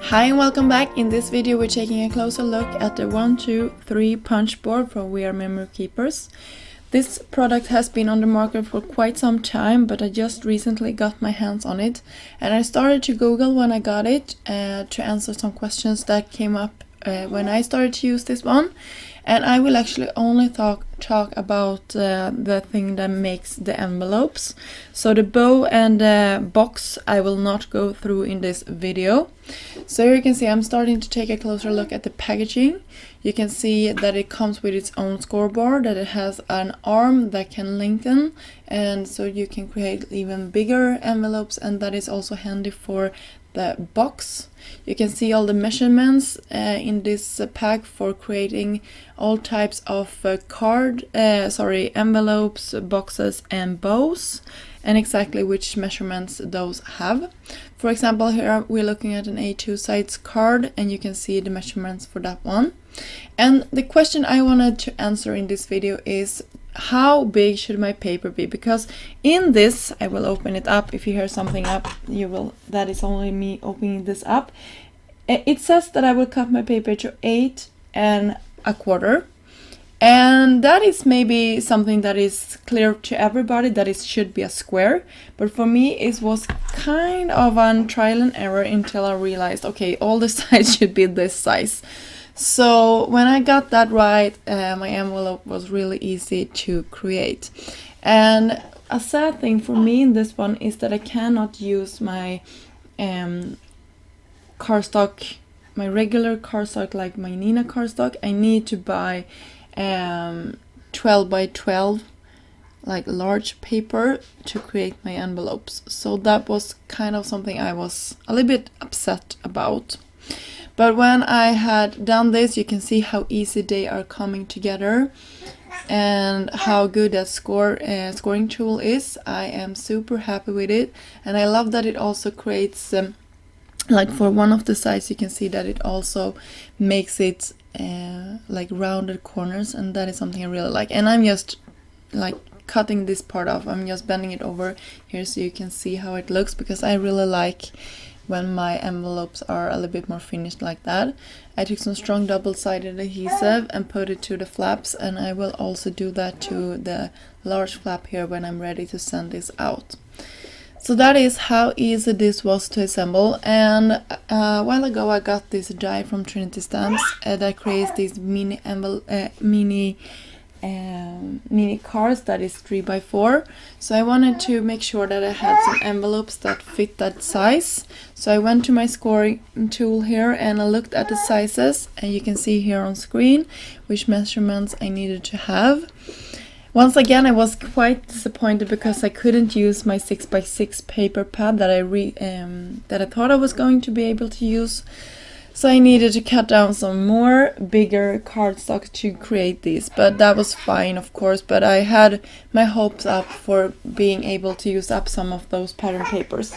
Hi and welcome back. In this video we're taking a closer look at the 1, 2, 3 punch board from We Are Memory Keepers. This product has been on the market for quite some time, but I just recently got my hands on it and I started to Google when I got it to answer some questions that came up when I started to use this one. And I will actually only talk about the thing that makes the envelopes. So the bow and the box I will not go through in this video. So here you can see I'm starting to take a closer look at the packaging. You can see that it comes with its own scoreboard, that it has an arm that can lengthen, and so you can create even bigger envelopes, and that is also handy for the box. You can see all the measurements in this pack for creating all types of envelopes, boxes and bows, and exactly which measurements those have. For example, here we're looking at an A2 size card and you can see the measurements for that one. And the question I wanted to answer in this video is, how big should my paper be? Because in this, I will open it up. If you hear something up, that is only me opening this up. It says that I will cut my paper to 8 1/4. And that is maybe something that is clear to everybody, that it should be a square. But for me, it was kind of a trial and error until I realized, okay, all the sides should be this size. So when I got that right, my envelope was really easy to create. And a sad thing for me in this one is that I cannot use my cardstock, my regular cardstock, like my Nina cardstock. I need to buy 12 by 12 like large paper to create my envelopes. So that was kind of something I was a little bit upset about. But when I had done this, you can see how easy they are coming together and how good that scoring tool is. I am super happy with it, and I love that it also creates like for one of the sides you can see that it also makes it like rounded corners, and that is something I really like. And I'm just like cutting this part off. I'm just bending it over here so you can see how it looks, because I really like when my envelopes are a little bit more finished like that. I took some strong double-sided adhesive and put it to the flaps, and I will also do that to the large flap here when I'm ready to send this out. So that is how easy this was to assemble. And a while ago I got this die from Trinity Stamps that creates these mini cards that is 3 by 4. So I wanted to make sure that I had some envelopes that fit that size. So I went to my scoring tool here and I looked at the sizes, and you can see here on screen which measurements I needed to have. Once again, I was quite disappointed because I couldn't use my 6 by 6 paper pad that I thought I was going to be able to use. So I needed to cut down some more bigger cardstock to create these, but that was fine, of course. But I had my hopes up for being able to use up some of those pattern papers.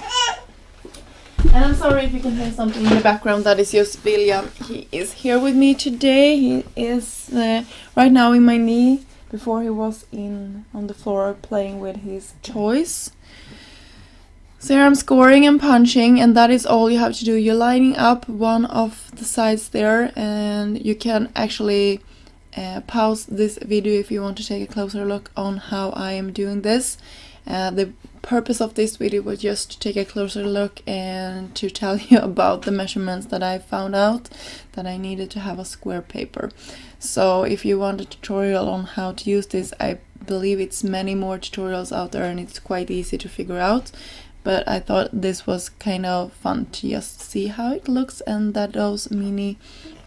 And I'm sorry if you can hear something in the background. That is just William. He is here with me today. He is right now in my knee. Before he was on the floor playing with his toys. So here I'm scoring and punching, and that is all you have to do. You're lining up one of the sides there, and you can actually pause this video if you want to take a closer look on how I am doing this. The purpose of this video was just to take a closer look and to tell you about the measurements that I found out that I needed to have a square paper. So if you want a tutorial on how to use this, I believe it's many more tutorials out there and it's quite easy to figure out. But I thought this was kind of fun to just see how it looks, and that those mini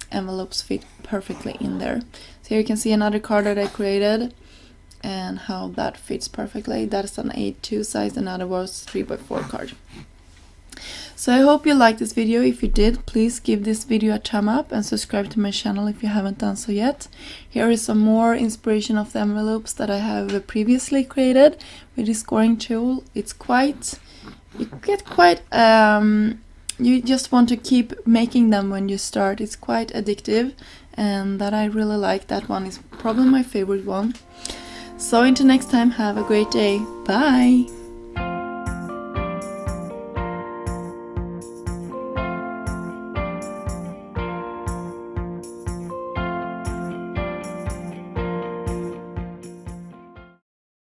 envelopes fit perfectly in there. So here you can see another card that I created and how that fits perfectly. That's an A2 size, another was 3 by 4 card. So I hope you liked this video. If you did, please give this video a thumb up and subscribe to my channel if you haven't done so yet. Here is some more inspiration of the envelopes that I have previously created with this scoring tool. It's quite, you get quite, you just want to keep making them when you start. It's quite addictive, and that I really like. That one is probably my favorite one. So until next time, have a great day. Bye!